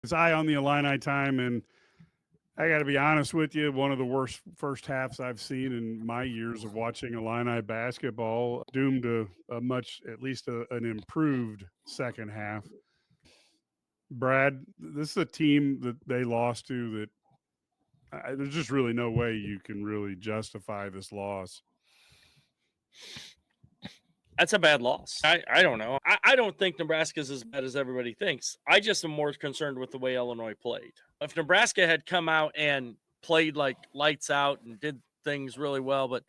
It's eye on the Illini time, and I got to be honest with you, one of the worst first halves I've seen in my years of watching Illini basketball, doomed to at least an improved second half. Brad, this is a team that they lost to that there's just really no way you can really justify this loss. That's a bad loss. I don't know. I don't think Nebraska's as bad as everybody thinks. I just am more concerned with the way Illinois played. If Nebraska had come out and played like lights out and did things really well, but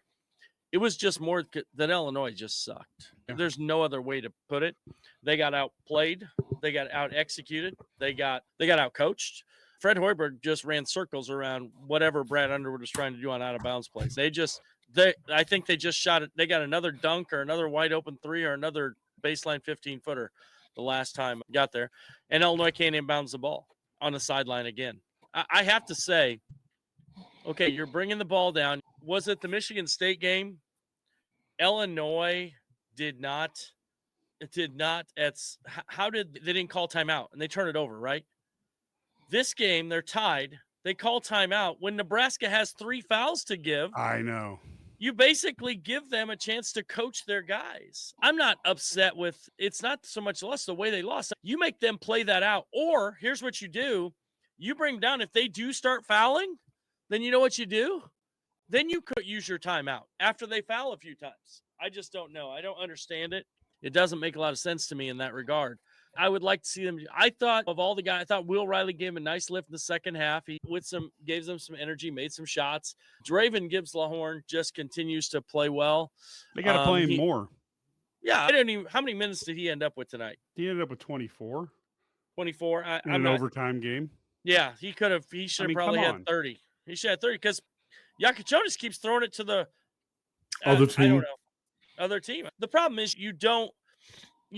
it was just more that Illinois just sucked. Yeah. There's no other way to put it. They got outplayed. They got out executed. They got out coached. Fred Hoiberg just ran circles around whatever Brad Underwood was trying to do on out of bounds plays. I think they just shot it. They got another dunk or another wide open three or another baseline 15-footer the last time I got there. And Illinois can't inbounds the ball on the sideline again. I have to say, okay, you're bringing the ball down. Was it the Michigan State game? Illinois did not. They didn't call timeout and they turn it over, right? This game, they're tied. They call timeout when Nebraska has 3 fouls to give. I know. You basically give them a chance to coach their guys. I'm not upset with it's not so much loss the way they lost. You make them play that out. Or here's what you do. You bring down if they do start fouling, then you know what you do? Then you could use your timeout after they foul a few times. I just don't know. I don't understand it. It doesn't make a lot of sense to me in that regard. I would like to see them. I thought of all the guys, I thought Will Riley gave him a nice lift in the second half. He gave them some energy, made some shots. Draven Gibbs-Lahorn just continues to play well. They got to play him more. Yeah, how many minutes did he end up with tonight? He ended up with 24. 24. In an overtime game. Yeah, he should have probably had 30. He should have 30 because Yakachonis keeps throwing it to the other team. I don't know. Other team. The problem is you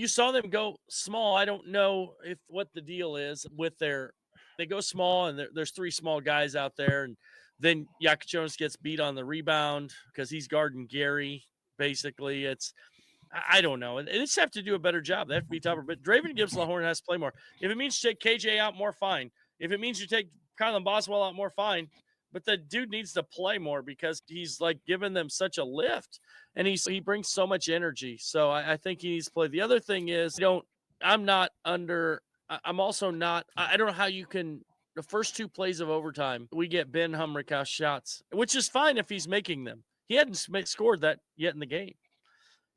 saw them go small. I don't know what the deal is with they go small and there's 3 small guys out there. And then Yakachonis gets beat on the rebound because he's guarding Gary. Basically I don't know. They just have to do a better job. They have to be tougher, but Draven Gibbs-Lahorn has to play more. If it means you take KJ out more, fine. If it means you take Kylan Boswell out more, fine. But the dude needs to play more because he's like giving them such a lift and he brings so much energy. So I think he needs to play. The other thing is, I don't know how you can, the first 2 plays of overtime, we get Ben Humrickhouse shots, which is fine if he's making them. He hadn't scored that yet in the game.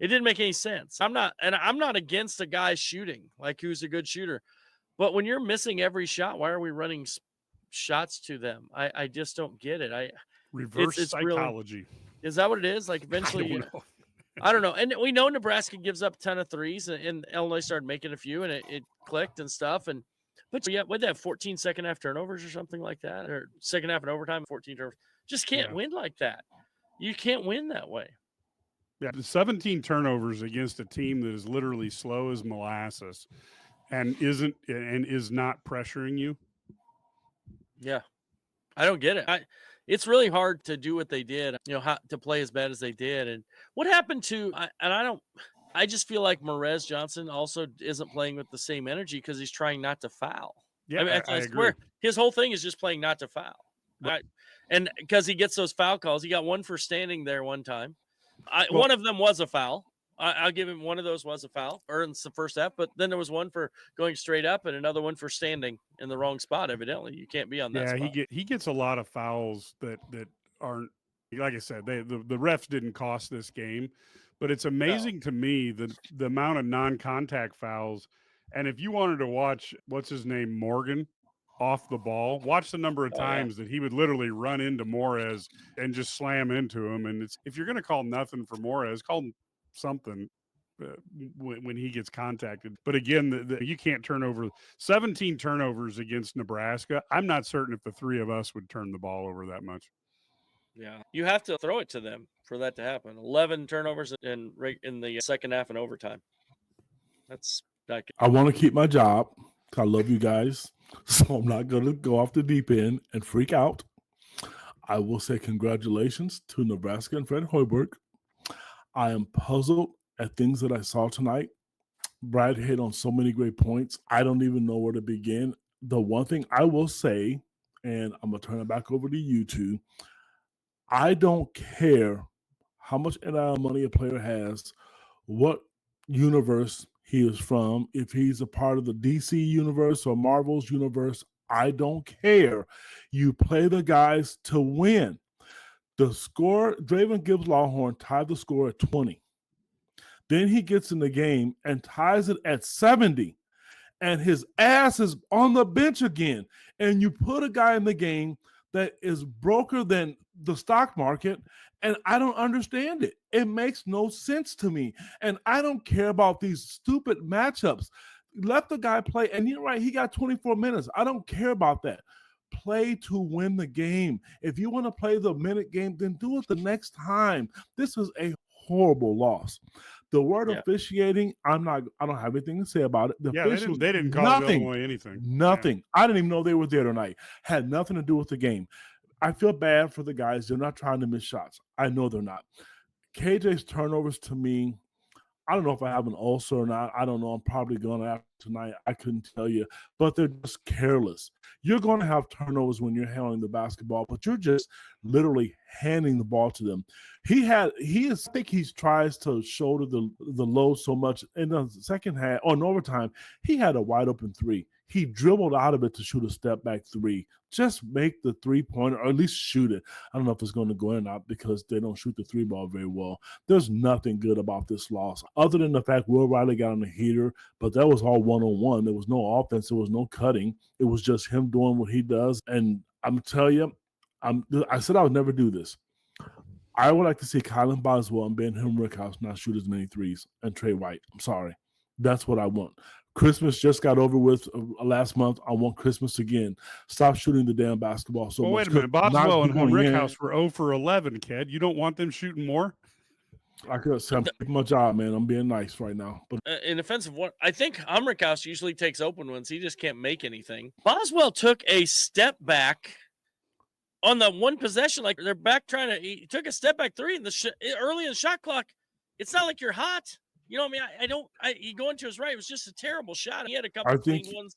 It didn't make any sense. I'm not against a guy shooting, like who's a good shooter. But when you're missing every shot, why are we running shots to them? I just don't get it. Reverse psychology. Really, is that what it is? Like eventually, I don't know. And we know Nebraska gives up a ton of threes, and Illinois started making a few, and it clicked and stuff. But yeah, what they have 14 second half turnovers or something like that, or second half and overtime 14 turnovers. Just can't win like that. You can't win that way. Yeah, the 17 turnovers against a team that is literally slow as molasses, and is not pressuring you. Yeah, I don't get it. It's really hard to do what they did, to play as bad as they did. And what happened to, I just feel like Morez Johnson also isn't playing with the same energy because he's trying not to foul. Yeah, I agree. His whole thing is just playing not to foul. Right? And because he gets those foul calls, he got one for standing there one time. One of them was a foul. I'll give him one of those was a foul, or in the first half, but then there was one for going straight up and another one for standing in the wrong spot. Evidently, you can't be on that spot. He gets a lot of fouls that aren't, like I said, the refs didn't cost this game, but it's amazing to me the amount of non-contact fouls. And if you wanted to watch, what's his name, Morgan, off the ball, watch the number of times that he would literally run into Morez and just slam into him. And if you're going to call nothing for Morez, call him something when he gets contacted. But again, you can't turn over 17 turnovers against Nebraska. I'm not certain if the 3 of us would turn the ball over that much. Yeah, you have to throw it to them for that to happen. 11 turnovers in the second half and overtime. That's not good. I want to keep my job. I love you guys, so I'm not going to go off the deep end and freak out. I will say congratulations to Nebraska and Fred Hoiberg. I am puzzled at things that I saw tonight. Brad hit on so many great points. I don't even know where to begin. the one thing I will say, and I'm going to turn it back over to you two, I don't care how much NIL money a player has, what universe he is from, if he's a part of the DC universe or Marvel's universe, I don't care. You play the guys to win. The score, Draven Gibbs Lawhorn tied the score at 20. Then he gets in the game and ties it at 70. And his ass is on the bench again. And you put a guy in the game that is broker than the stock market, and I don't understand it. It makes no sense to me. And I don't care about these stupid matchups. Let the guy play. And you're right, he got 24 minutes. I don't care about that. Play to win the game. If you want to play the minute game, then do it the next time. This is a horrible loss. The word officiating, I don't have anything to say about it. The officials, they didn't call Illinois anything. Nothing. Yeah. I didn't even know they were there tonight. Had nothing to do with the game. I feel bad for the guys. They're not trying to miss shots. I know they're not. KJ's turnovers, to me, I don't know if I have an ulcer or not. I don't know. I'm probably going to after tonight. I couldn't tell you. But they're just careless. You're going to have turnovers when you're handling the basketball, but you're just literally handing the ball to them. I think he tries to shoulder the load so much. In the second half, in overtime, he had a wide open three. He dribbled out of it to shoot a step back three. Just make the 3-pointer, or at least shoot it. I don't know if it's going to go in or not because they don't shoot the 3-ball very well. There's nothing good about this loss other than the fact Will Riley got on the heater, but that was all one-on-one. There was no offense. There was no cutting. It was just him doing what he does. And I'm telling you, I said I would never do this. I would like to see Kylan Boswell and Ben Rickhouse not shoot as many threes, and Trey White. I'm sorry. That's what I want. Christmas just got over with last month. I want Christmas again. Stop shooting the damn basketball so much. Wait a minute. Boswell and Rickhouse were 0 for 11, kid. You don't want them shooting more? I could say I'm taking my job, man. I'm being nice right now. But in offensive one, I think Humrickhouse usually takes open ones. He just can't make anything. Boswell took a step back on the one possession, like they're back he took a step back three in early in the shot clock. It's not like you're hot. You know what I mean? He going to his right. It was just a terrible shot. He had a couple of clean ones,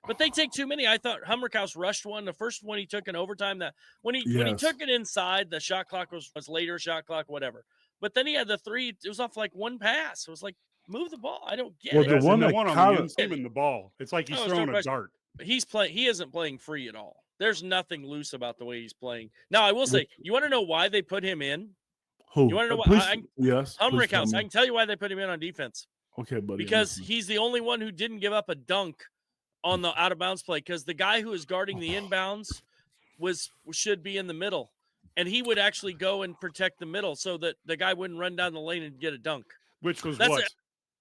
but they take too many. I thought Humrickhouse rushed one. The first one he took in overtime, when he took it inside, the shot clock was later shot clock, whatever. But then he had the three. It was off like one pass. It was like, move the ball. I don't get it. The one on the inside the ball. It's like he's throwing a dart. He isn't playing free at all. There's nothing loose about the way he's playing. Now, I will say, you want to know why they put him in? Who? You want to know why? Yes. Humrickhouse. I can tell you why they put him in on defense. Okay, buddy. Because he's the only one who didn't give up a dunk on the out of bounds play. Because the guy who is guarding the inbounds should be in the middle, and he would actually go and protect the middle so that the guy wouldn't run down the lane and get a dunk. Which was what?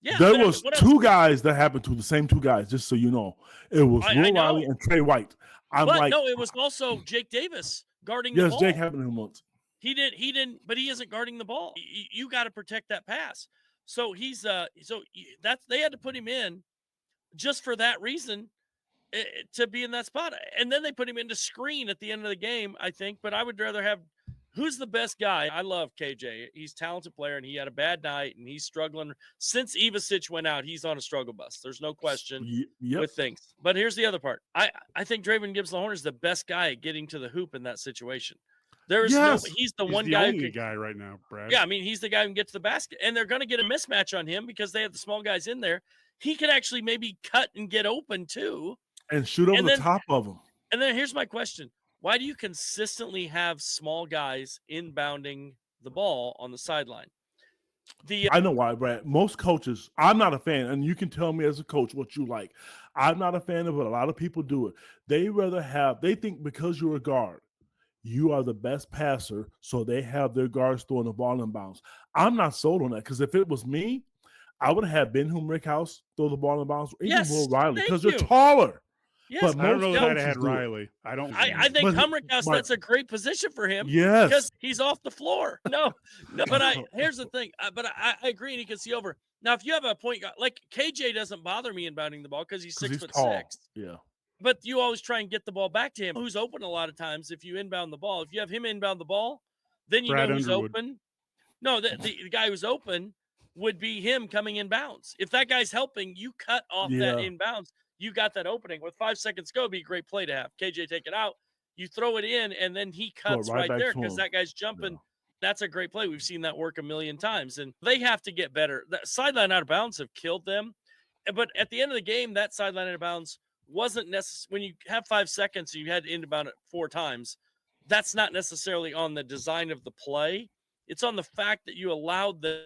Yeah, there was two guys that happened to the same two guys. Just so you know, it was Will Riley and Trey White. It was also Jake Davis guarding the ball. Yes, Jake happened to him once. He didn't, but he isn't guarding the ball. You got to protect that pass. So they had to put him in just for that reason to be in that spot. And then they put him into screen at the end of the game, I think. But I would rather have who's the best guy. I love KJ. He's a talented player, and he had a bad night, and he's struggling. Since Ivasic went out, he's on a struggle bus. There's no question with things. But here's the other part. I think Draven Gibbs Lahorn is the best guy at getting to the hoop in that situation. He's the only guy right now, Brad. Yeah, I mean, he's the guy who can get to the basket, and they're going to get a mismatch on him because they have the small guys in there. He could actually maybe cut and get open too, and shoot over the top of them. And then here's my question: why do you consistently have small guys inbounding the ball on the sideline? I know why, Brad. Most coaches, I'm not a fan, and you can tell me as a coach what you like. I'm not a fan of it. A lot of people do it. They think because you're a guard, you are the best passer, so they have their guards throwing the ball in bounds. I'm not sold on that because if it was me, I would have Ben Rickhouse throw the ball in bounds, even Will Riley, because they're taller. Yes, but I don't know that I had Riley. I think Humrickhouse, that's a great position for him. Yes, because he's off the floor. No, but here's the thing. But I agree, and he can see over. Now, if you have a point guard like KJ, doesn't bother me inbounding the ball because he's 6'6". Yeah. But you always try and get the ball back to him, who's open a lot of times if you inbound the ball. If you have him inbound the ball, then you know who's open. No, the guy who's open would be him coming in bounds. If that guy's helping, you cut off that inbounds you got that opening with 5 seconds go. Be a great play to have KJ take it out. You throw it in, and then he cuts right there because that guy's jumping. Yeah. That's a great play. We've seen that work a million times, and they have to get better. That sideline out of bounds have killed them. But at the end of the game, that sideline out of bounds wasn't necessary. When you have 5 seconds, you had to inbound it 4 times. That's not necessarily on the design of the play. It's on the fact that you allowed them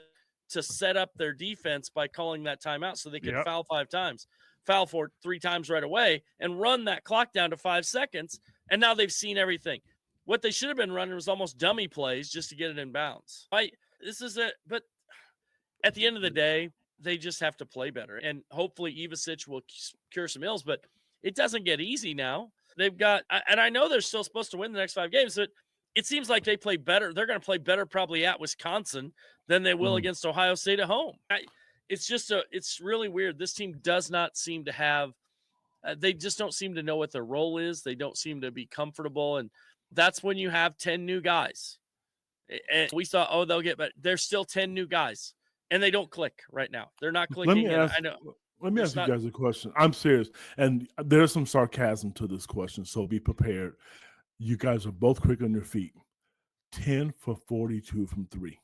to set up their defense by calling that timeout so they could foul 5 times, foul for 3 times right away, and run that clock down to 5 seconds. And now they've seen everything. What they should have been running was almost dummy plays just to get it in bounds. This is it. But at the end of the day, they just have to play better. And hopefully Ivasic will cure some ills, but it doesn't get easy now. They've got, and I know they're still supposed to win the next 5 games, but it seems like they play better. They're going to play better probably at Wisconsin than they will against Ohio State at home. It's really weird. This team does not seem to have, they just don't seem to know what their role is. They don't seem to be comfortable. And that's when you have 10 new guys. And we thought, oh, they'll get better. There's still 10 new guys, and they don't click right now. They're not clicking. Let me ask you guys a question. I'm serious, and there's some sarcasm to this question, so be prepared. You guys are both quick on your feet. 10 for 42 from 3.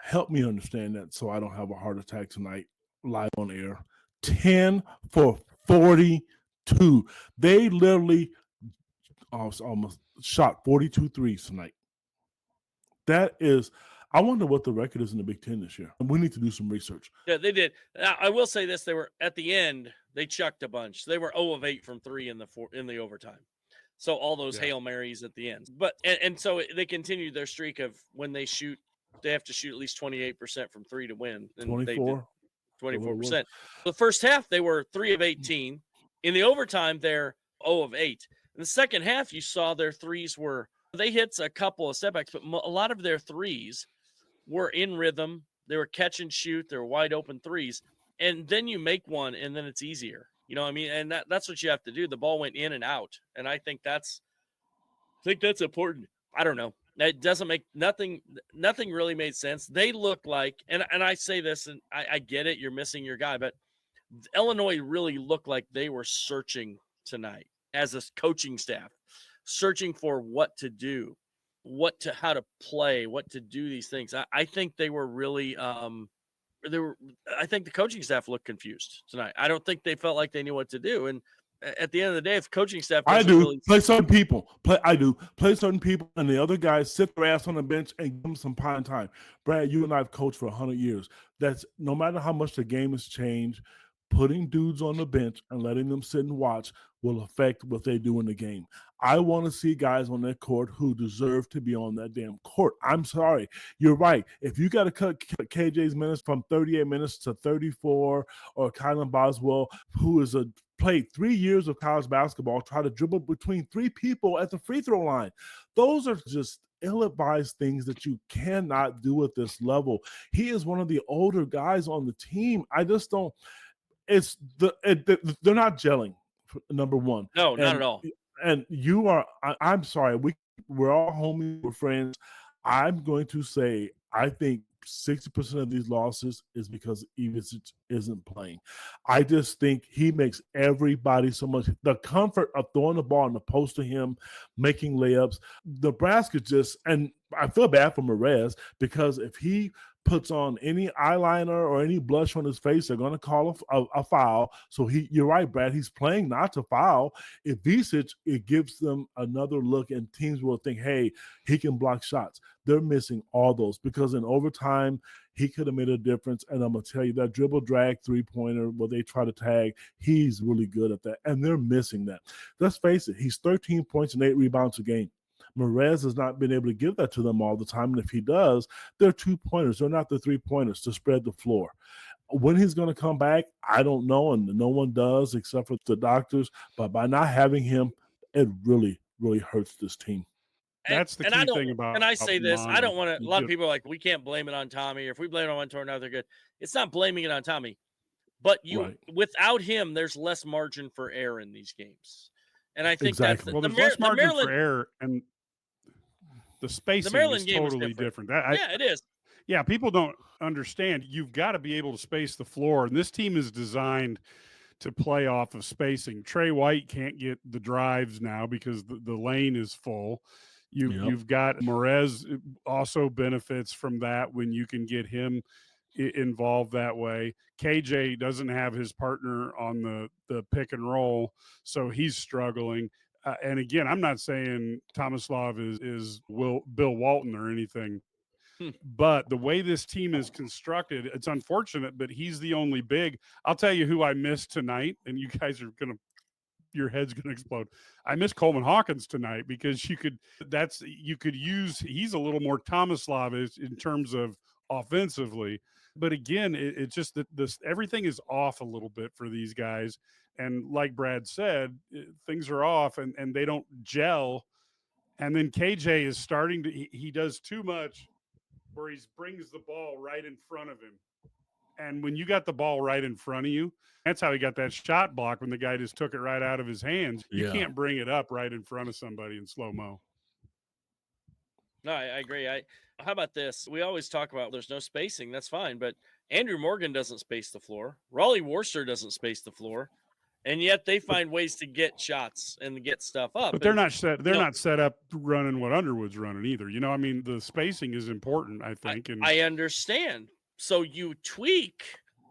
Help me understand that so I don't have a heart attack tonight live on air. 10 for 42. They literally almost shot 42 threes tonight. That is, I wonder what the record is in the Big Ten this year. We need to do some research. Yeah, they did. I will say this: they were at the end. They chucked a bunch. They were 0 of 8 from 3 in the overtime. So all those Hail Marys at the end. But and so they continued their streak of when they shoot, they have to shoot at least 28% from 3 to win. And 24. 24%. The first half they were 3 of 18. In the overtime, they're 0 of 8. In the second half, you saw their threes they hit a couple of setbacks, but a lot of their threes were in rhythm. They were catch and shoot. They were wide open threes. And then you make one, and then it's easier. You know what I mean? And that's what you have to do. The ball went in and out. And I think that's important. I don't know. That doesn't make nothing really made sense. They look like, and I say this, and I get it, you're missing your guy, but Illinois really looked like they were searching tonight as a coaching staff, searching for what to do, how to play, what to do these things. I think they were really I think the coaching staff looked confused tonight. I don't think they felt like they knew what to do. And at the end of the day, if coaching staff play certain people, play certain people, and the other guys sit their ass on the bench and give them some pine time. Brad, you and I have coached for 100 years. That's no matter how much the game has changed, putting dudes on the bench and letting them sit and watch will affect what they do in the game. I want to see guys on that court who deserve to be on that damn court. I'm sorry. You're right. If you got to cut KJ's minutes from 38 minutes to 34, or Kylan Boswell, who is played 3 years of college basketball, try to dribble between 3 people at the free throw line. Those are just ill-advised things that you cannot do at this level. He is one of the older guys on the team. I just don't. They're not gelling. Number one. No, not at all. And you are, I'm sorry, we're all homies, we're friends. I'm going to say, I think 60% of these losses is because Ivasic isn't playing. I just think he makes everybody so much. The comfort of throwing the ball in the post to him, making layups. Nebraska and I feel bad for Merez because if he puts on any eyeliner or any blush on his face, they're going to call a foul. So you're right, Brad. He's playing not to foul. If Ivasic, it gives them another look, and teams will think, hey, he can block shots. They're missing all those because in overtime, he could have made a difference. And I'm going to tell you, that dribble drag three-pointer where they try to tag, he's really good at that. And they're missing that. Let's face it, he's 13 points and 8 rebounds a game. Merez has not been able to give that to them all the time. And if he does, they're 2-pointers. They're not the 3-pointers to spread the floor. When he's going to come back, I don't know, and no one does except for the doctors. But by not having him, it really, really hurts this team. That's the key thing about. And I say this, I don't want to. A lot of people are like, we can't blame it on Tommy. Or if we blame it on one tornado, they're good. It's not blaming it on Tommy, but without him, there's less margin for error in these games. And I think that's there's less margin for error, and the spacing is totally different. It is. Yeah, people don't understand. You've got to be able to space the floor, and this team is designed to play off of spacing. Trey White can't get the drives now because the lane is full. You've got Morez also benefits from that when you can get him involved that way. KJ doesn't have his partner on the pick and roll, so he's struggling. And again, I'm not saying Tomislav is Bill Walton or anything, but the way this team is constructed, it's unfortunate, but he's the only big. I'll tell you who I missed tonight, and you guys are your head's gonna explode. I miss Coleman Hawkins tonight because you could use. He's a little more Tomislav in terms of offensively, but again, it's just that everything is off a little bit for these guys, and like Brad said, things are off, and they don't gel. And then KJ is starting to. He does too much, where he brings the ball right in front of him. And when you got the ball right in front of you, that's how he got that shot block when the guy just took it right out of his hands. You can't bring it up right in front of somebody in slow-mo. No, I agree. How about this? We always talk about there's no spacing. That's fine. But Andrew Morgan doesn't space the floor. Raleigh Worcester doesn't space the floor. And yet they find ways to get shots and get stuff up. But they're not set up running what Underwood's running either. I mean, the spacing is important, I think. I understand. So you tweak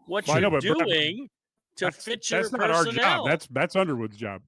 what you're doing to fit your personnel. That's not our job. That's Underwood's job.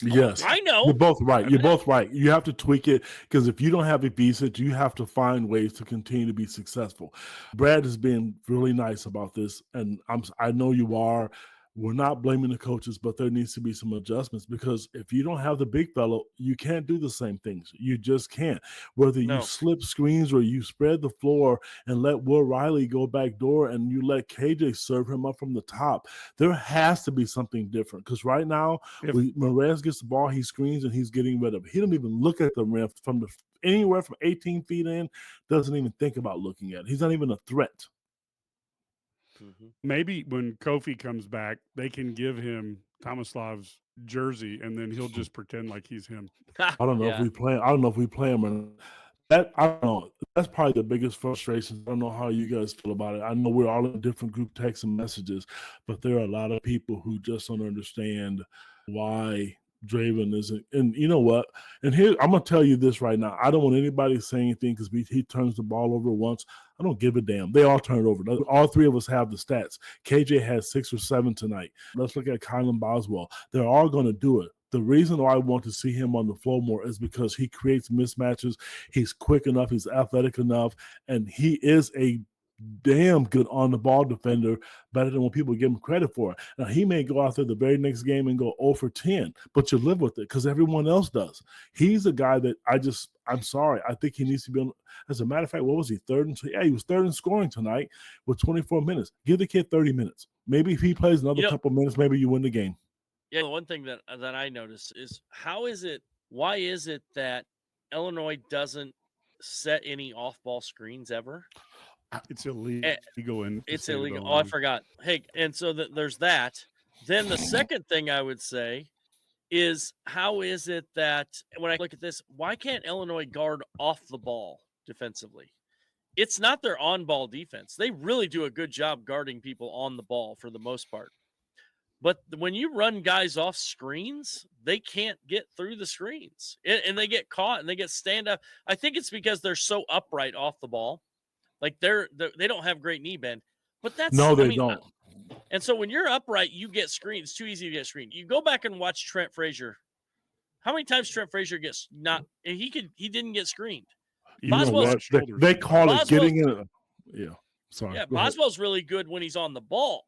Yes, I know. You're both right. You're both right. You have to tweak it because if you don't have a decent, you have to find ways to continue to be successful. Brad has been really nice about this, and I know you are. We're not blaming the coaches, but there needs to be some adjustments because if you don't have the big fellow, you can't do the same things. You just can't. Whether you slip screens or you spread the floor and let Will Riley go back door and you let KJ serve him up from the top, there has to be something different because right now, Morez gets the ball, he screens and he's getting rid of it. He doesn't even look at the rim from anywhere from 18 feet in, doesn't even think about looking at it. He's not even a threat. Maybe when Kofi comes back, they can give him Tomislav's jersey, and then he'll just pretend like he's him. I don't know if we play. I don't know if we play him or not. I don't know. That's probably the biggest frustration. I don't know how you guys feel about it. I know we're all in different group texts and messages, but there are a lot of people who just don't understand why Draven isn't. And you know what? And here, I'm going to tell you this right now. I don't want anybody to say anything because he turns the ball over once. I don't give a damn. They all turn it over. All three of us have the stats. KJ has 6 or 7 tonight. Let's look at Kylan Boswell. They're all going to do it. The reason why I want to see him on the floor more is because he creates mismatches. He's quick enough. He's athletic enough. And he is a damn good on the ball defender, better than what people give him credit for. Now, he may go out there the very next game and go 0 for 10, but you live with it because everyone else does. He's a guy that I'm sorry. I think he needs to be on. As a matter of fact, what was he? He was third in scoring tonight with 24 minutes. Give the kid 30 minutes. Maybe if he plays another couple minutes, maybe you win the game. Yeah, the one thing that I notice is why is it that Illinois doesn't set any off-ball screens ever? It's illegal. It's illegal. Oh, I forgot. Hey, and so there's that. Then the second thing I would say is how is it that when I look at this, why can't Illinois guard off the ball defensively? It's not their on-ball defense. They really do a good job guarding people on the ball for the most part. But when you run guys off screens, they can't get through the screens. And they get caught and they get stand up. I think it's because they're so upright off the ball. Like they don't have great knee bend. But that's they don't. And so when you're upright, you get screened. It's too easy to get screened. You go back and watch Trent Frazier. How many times Trent Frazier gets not and he didn't get screened. They call it getting in. Yeah. Sorry. Yeah, Boswell's really good when he's on the ball.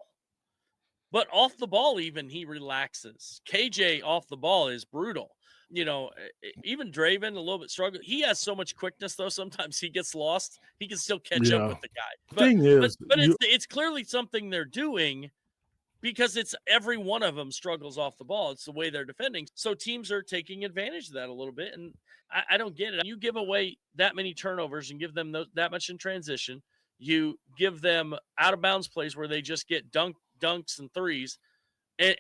But off the ball, even he relaxes. KJ off the ball is brutal. Even Draven a little bit struggling. He has so much quickness, though. Sometimes he gets lost. He can still catch up with the guy. But it's clearly something they're doing because it's every one of them struggles off the ball. It's the way they're defending. So teams are taking advantage of that a little bit. And I don't get it. You give away that many turnovers and give them that much in transition. You give them out of bounds plays where they just get dunks and threes, and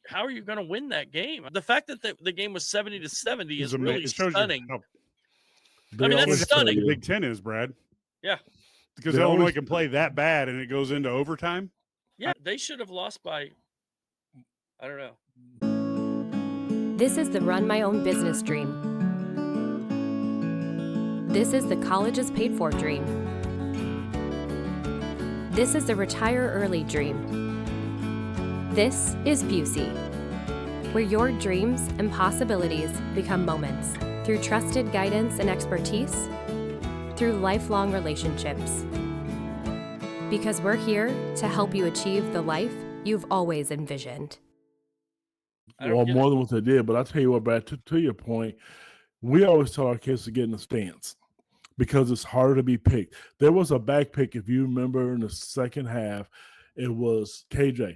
how are you going to win that game? The fact that the game was 70-70 is really stunning. I mean, that's stunning. The Big Ten is, Brad. Yeah, because Illinois can play that bad and it goes into overtime. Yeah, they should have lost by I don't know. This is the run my own business dream. This is the colleges paid for dream. This is the retire early dream. This is Busey, where your dreams and possibilities become moments through trusted guidance and expertise, through lifelong relationships. Because we're here to help you achieve the life you've always envisioned. Well, more than what they did, but I'll tell you what, Brad, to your point, we always tell our kids to get in the stance because it's harder to be picked. There was a back pick, if you remember, in the second half. It was KJ.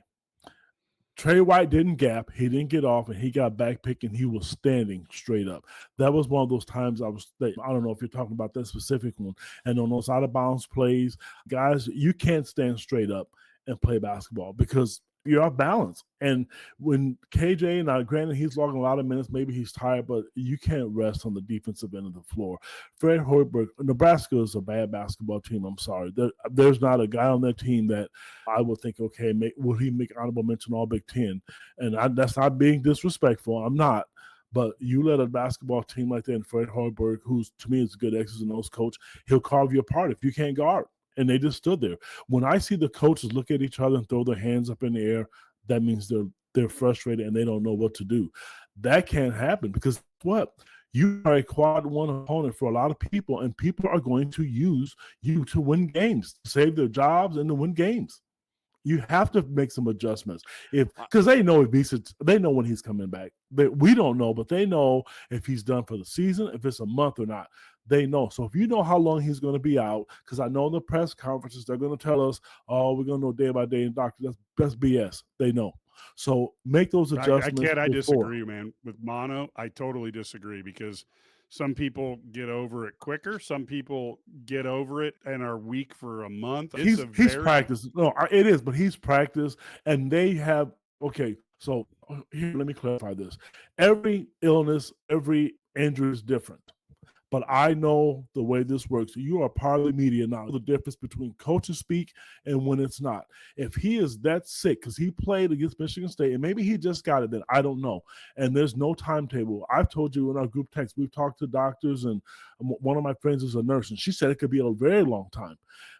Trey White didn't gap. He didn't get off, and he got back pick, and he was standing straight up. That was one of those times I don't know if you're talking about that specific one. And on those out-of-bounds plays, guys, you can't stand straight up and play basketball because you're off balance. And when KJ, now granted he's logging a lot of minutes, maybe he's tired, but you can't rest on the defensive end of the floor. Fred Hoiberg, Nebraska is a bad basketball team. I'm sorry. There's not a guy on that team that I would think, okay, will he make honorable mention all Big Ten? And that's not being disrespectful. I'm not. But you let a basketball team like that, and Fred Hoiberg, who's to me is a good X's and O's coach, he'll carve you apart if you can't guard. And they just stood there. When I see the coaches look at each other and throw their hands up in the air, that means they're frustrated and they don't know what to do. That can't happen because what? You are a quad one opponent for a lot of people, and people are going to use you to win games, to save their jobs and to win games. You have to make some adjustments because they know they know when he's coming back. We don't know, but they know if he's done for the season, if it's a month or not. They know. So if you know how long he's going to be out, because I know in the press conferences they're going to tell us, "Oh, we're going to know day by day." And doctor, that's BS. They know. So make those adjustments. I disagree, man. With mono, I totally disagree because some people get over it quicker. Some people get over it and are weak for a month. He's practiced. No, it is, but he's practiced, and they have. Okay, so here, let me clarify this. Every illness, every injury is different. But I know the way this works. You are part of the media now. The difference between coaches speak and when it's not. If he is that sick, because he played against Michigan State, and maybe he just got it, then I don't know. And there's no timetable. I've told you in our group text, we've talked to doctors, and one of my friends is a nurse, and she said it could be a very long time.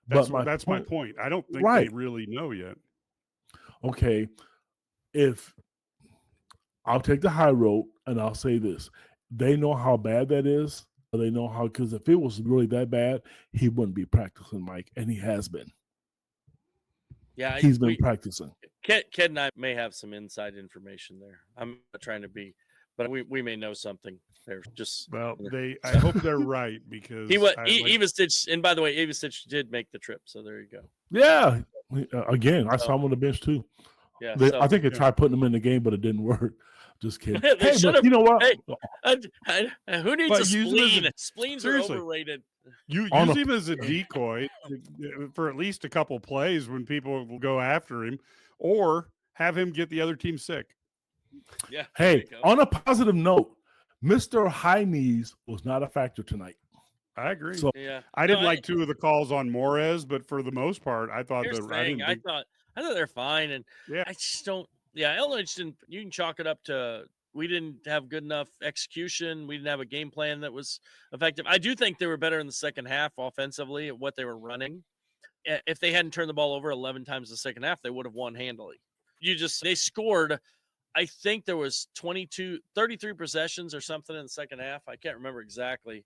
That's my point. I don't think they really know yet. Okay. If I'll take the high road, and I'll say this. They know how bad that is. They know how, because if it was really that bad, he wouldn't be practicing, Mike, and he has been. Yeah, he's been practicing. Ked and I may have some inside information there. I'm not trying to be, but we may know something. They're just I hope they're right because Ivasic, and by the way, Ivasic did make the trip, so there you go. Yeah, again, I saw him on the bench too. Yeah, I think they tried putting him in the game, but it didn't work. Just kidding. Hey, you know what? Who needs a spleen? Spleens are overrated. You use him as a decoy for at least a couple plays when people will go after him, or have him get the other team sick. Yeah. Hey, on a positive note, Mr. High Knees was not a factor tonight. I agree. So, I didn't like two of the calls on Morez, but for the most part, I thought I thought they're fine, and I just don't. Yeah, Illinois didn't. You can chalk it up to we didn't have good enough execution. We didn't have a game plan that was effective. I do think they were better in the second half offensively at what they were running. If they hadn't turned the ball over 11 times in the second half, they would have won handily. They scored. I think there was 33 possessions or something in the second half. I can't remember exactly,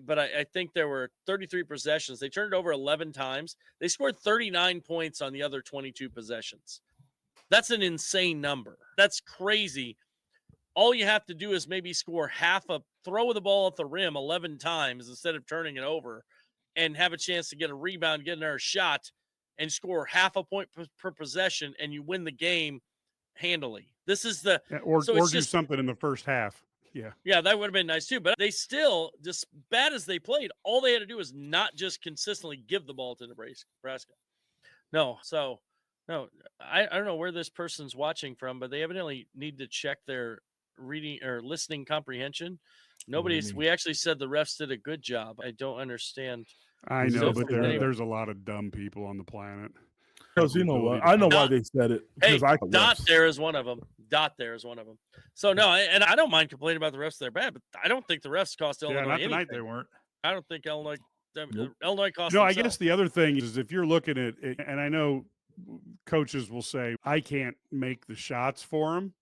but I think there were 33 possessions. They turned it over 11 times. They scored 39 points on the other 22 possessions. That's an insane number. That's crazy. All you have to do is maybe score throw the ball at the rim 11 times instead of turning it over, and have a chance to get a rebound, get another shot, and score half a point per possession, and you win the game handily. This is or do something in the first half. Yeah, that would have been nice too. But they still, just bad as they played, all they had to do was not just consistently give the ball to Nebraska. No, I don't know where this person's watching from, but they evidently need to check their reading or listening comprehension. We actually said the refs did a good job. I don't understand. I know, but there's a lot of dumb people on the planet. Because you know what? I know why they said it. Hey, Because Dot there is one of them. So no, and I don't mind complaining about the refs. They're bad, but I don't think the refs cost Illinois not anything. tonight they weren't. I don't think Illinois Nope. Illinois cost. I guess the other thing is if you're looking at it, and I know coaches will say I can't make the shots for them,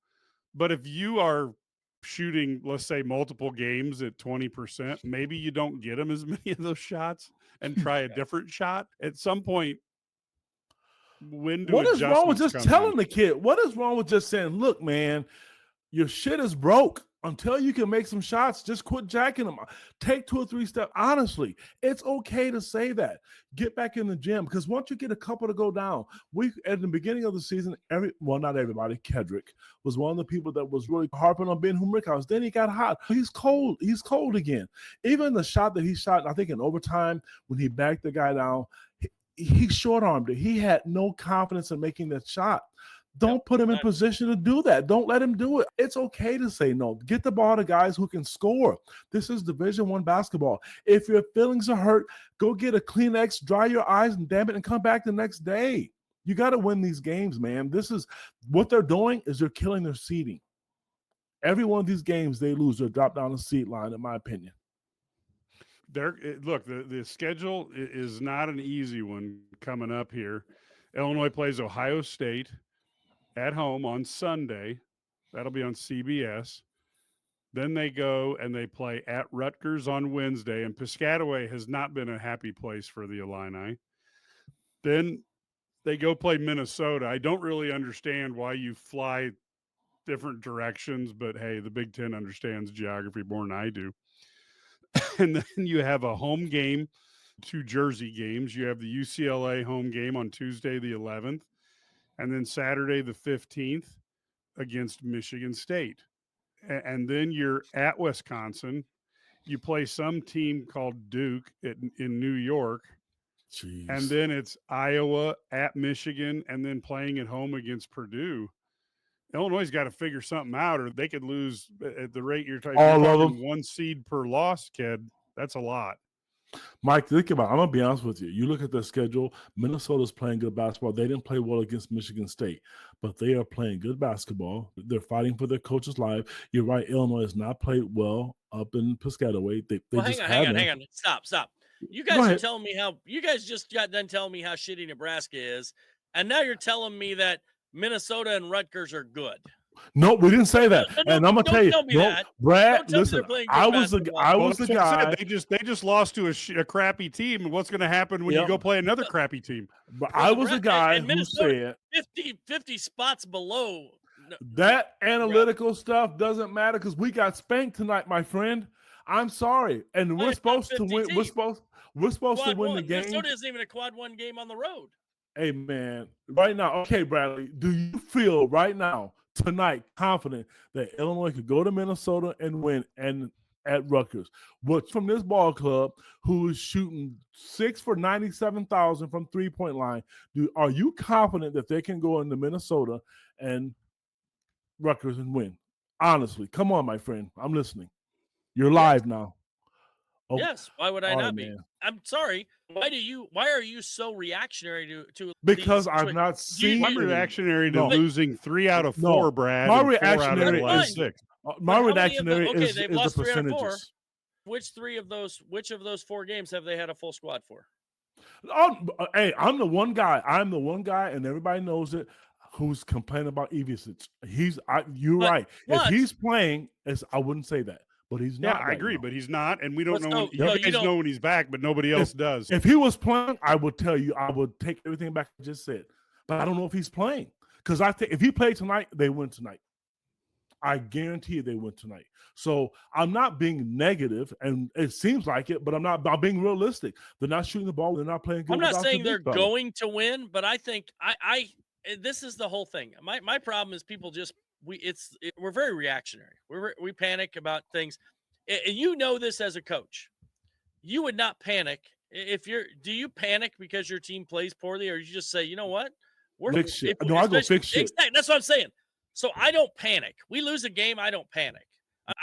but if you are shooting, let's say, multiple games at 20%, maybe you don't get them as many of those shots and try a different shot. At some point, what is wrong with just telling the kid? What is wrong with just saying, look, man, your shit is broke. Until you can make some shots, just quit jacking them. Take 2 or 3 steps. Honestly, it's okay to say that. Get back in the gym, because once you get a couple to go down, at the beginning of the season, not everybody, Kedric was one of the people that was really harping on Ben Humrickhouse. Then he got hot. He's cold. He's cold again. Even the shot that he shot, I think in overtime, when he backed the guy down, he short-armed it. He had no confidence in making that shot. Don't put him in position to do that. Don't let him do it. It's okay to say no. Get the ball to guys who can score. This is Division I basketball. If your feelings are hurt, go get a Kleenex, dry your eyes, and damn it, and come back the next day. You got to win these games, man. This is what they're doing is they're killing their seeding. Every one of these games they lose, they're drop down the seed line, in my opinion. Look, the schedule is not an easy one coming up here. Illinois plays Ohio State at home on Sunday. That'll be on CBS. Then they go and they play at Rutgers on Wednesday, and Piscataway has not been a happy place for the Illini. Then they go play Minnesota. I don't really understand why you fly different directions, but hey, the Big Ten understands geography more than I do. And then you have a home game, 2 Jersey games. You have the UCLA home game on Tuesday the 11th, and then Saturday the 15th against Michigan State. And then you're at Wisconsin. You play some team called Duke in New York. Jeez. And then it's Iowa at Michigan, and then playing at home against Purdue. Illinois got to figure something out, or they could lose at the rate you're talking. All of them. 1 seed per loss, kid. That's a lot. Mike, think about it. I'm going to be honest with you. You look at their schedule, Minnesota's playing good basketball. They didn't play well against Michigan State, but they are playing good basketball. They're fighting for their coach's life. You're right, Illinois has not played well up in Piscataway. Hang on. Stop. You guys are telling me you guys just got done telling me how shitty Nebraska is, and now you're telling me that Minnesota and Rutgers are good. No, we didn't say that. And I'm gonna tell you, Brad. Listen, I was the guy. They just lost to a crappy team. And what's going to happen when you go play another crappy team? But I was the guy who said 50 spots below. That analytical stuff doesn't matter because we got spanked tonight, my friend. I'm sorry, and we're supposed to win. We're supposed to win the game. Minnesota isn't even a quad 1 game on the road. Hey man, right now, okay, Bradley, do you feel right now tonight confident that Illinois could go to Minnesota and win and at Rutgers? What's from this ball club who is shooting 6 for 97,000 from 3-point line? Are you confident that they can go into Minnesota and Rutgers and win? Honestly, come on, my friend. I'm listening. You're live now. Oh, yes. Why would I not be? I'm sorry. Why are you so reactionary to because I've not seen reactionary to losing 3 out of 4, Brad. My reactionary is 6. My reactionary is they've lost the 3 out of 4. percentages. Which of those 4 games have they had a full squad for? Hey, I'm the one guy, and everybody knows it, who's complaining about Ivicic. You're right. If he's playing, I wouldn't say that. But he's not. Yeah, I agree, but he's not, and we don't know. You guys know when he's back, but nobody else does. If he was playing, I would tell you, I would take everything back I just said. But I don't know if he's playing because I think if he played tonight, they win tonight. I guarantee you they win tonight. So I'm not being negative, and it seems like it, but I'm being realistic. They're not shooting the ball. They're not playing good. I'm not saying they're going to win, but I think this is the whole thing. My problem is people just. We're very reactionary. We panic about things, and you know this as a coach. You would not panic do you panic because your team plays poorly, or you just say, you know what, fix shit. I go fix shit. Exactly, that's what I'm saying. So I don't panic. We lose a game, I don't panic.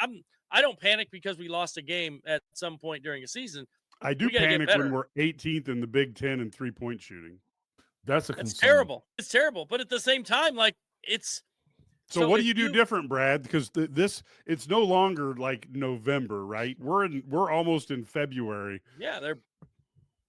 I don't panic because we lost a game at some point during a season. I do panic when we're 18th in the Big Ten in 3-point shooting. That's a That's concern. terrible. It's terrible. But at the same time, like it's So what if do you do different, Brad? Because it's no longer like November, right? We're almost in February. Yeah, they're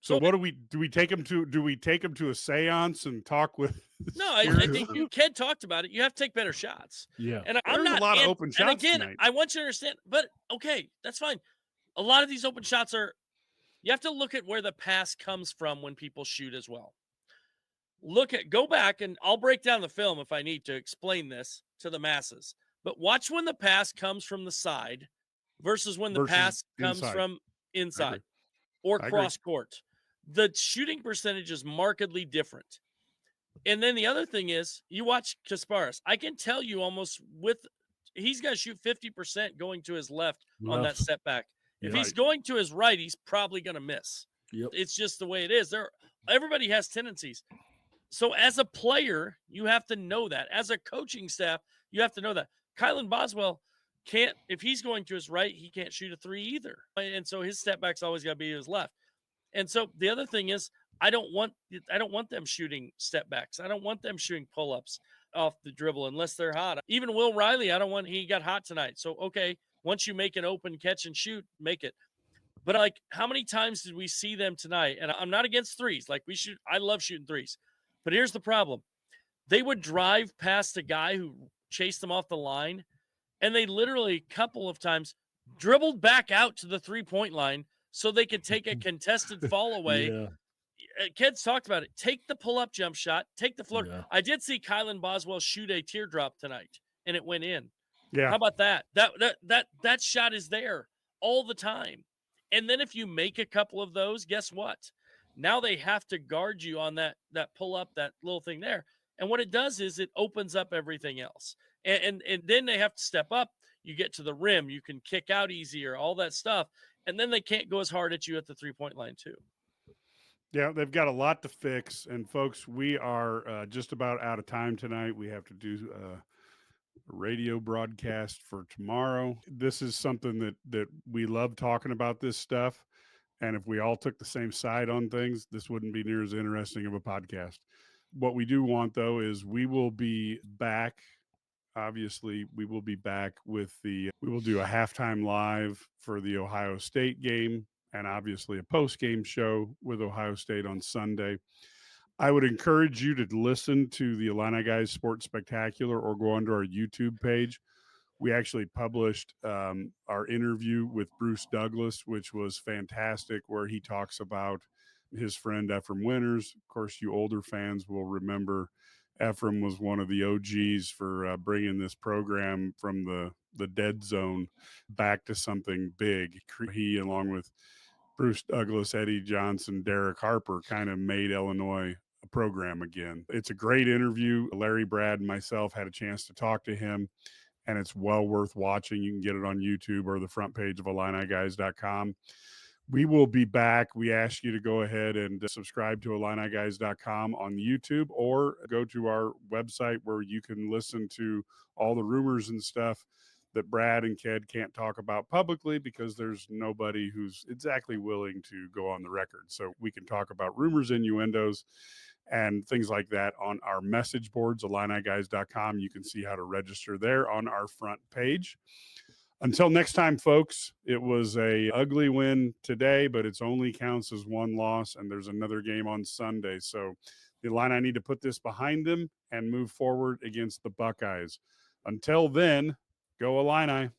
So what do we take them to? Do we take them to a seance and talk with? No, I think Ken talked about it. You have to take better shots. Yeah. And I'm There's not a lot of open shots And again, tonight. I want you to understand, but okay, that's fine. A lot of these open shots are, you have to look at where the pass comes from when people shoot as well. Go back, and I'll break down the film if I need to explain this to the masses. But watch when the pass comes from the side versus when the pass comes from inside or cross court. The shooting percentage is markedly different. And then the other thing is, you watch Kasparis. I can tell you he's going to shoot 50% going to his left on that setback. If he's going to his right, he's probably going to miss. Yep. It's just the way it is. Everybody has tendencies. So as a player, you have to know that. As a coaching staff, you have to know that. Kylan Boswell if he's going to his right, he can't shoot a three either. And so his step back's always got to be his left. And so the other thing is, I don't want them shooting step backs. I don't want them shooting pull-ups off the dribble unless they're hot. Even Will Riley, he got hot tonight. So, okay, once you make an open catch and shoot, make it. But like, how many times did we see them tonight? And I'm not against threes. Like I love shooting threes. But here's the problem. They would drive past a guy who chased them off the line, and they literally a couple of times dribbled back out to the three-point line so they could take a contested fall away. Yeah. Kids talked about it. Take the pull-up jump shot. Take the floor. Yeah. I did see Kylan Boswell shoot a teardrop tonight, and it went in. Yeah. How about that? That shot is there all the time. And then if you make a couple of those, guess what? Now they have to guard you on that pull-up, that little thing there. And what it does is it opens up everything else. And then they have to step up. You get to the rim. You can kick out easier, all that stuff. And then they can't go as hard at you at the three-point line too. Yeah, they've got a lot to fix. And folks, we are just about out of time tonight. We have to do a radio broadcast for tomorrow. This is something that we love talking about this stuff. And if we all took the same side on things, this wouldn't be near as interesting of a podcast. What we do want, though, is we will be back. Obviously, we will be back we will do a halftime live for the Ohio State game, and obviously a post-game show with Ohio State on Sunday. I would encourage you to listen to the Illini Guys Sports Spectacular or go onto our YouTube page. We actually published our interview with Bruce Douglas, which was fantastic, where he talks about his friend Ephraim Winters. Of course, you older fans will remember Ephraim was one of the OGs for bringing this program from the dead zone back to something big. He, along with Bruce Douglas, Eddie Johnson, Derek Harper, kind of made Illinois a program again. It's a great interview. Larry, Brad, and myself had a chance to talk to him, and it's well worth watching. You can get it on YouTube or the front page of IlliniGuys.com. We will be back. We ask you to go ahead and subscribe to IlliniGuys.com on YouTube, or go to our website where you can listen to all the rumors and stuff that Brad and Ked can't talk about publicly because there's nobody who's exactly willing to go on the record. So we can talk about rumors, innuendos, and things like that on our message boards, IlliniGuys.com. You can see how to register there on our front page. Until next time, folks, it was a ugly win today, but it's only counts as one loss, and there's another game on Sunday. So the Illini need to put this behind them and move forward against the Buckeyes. Until then, go Illini.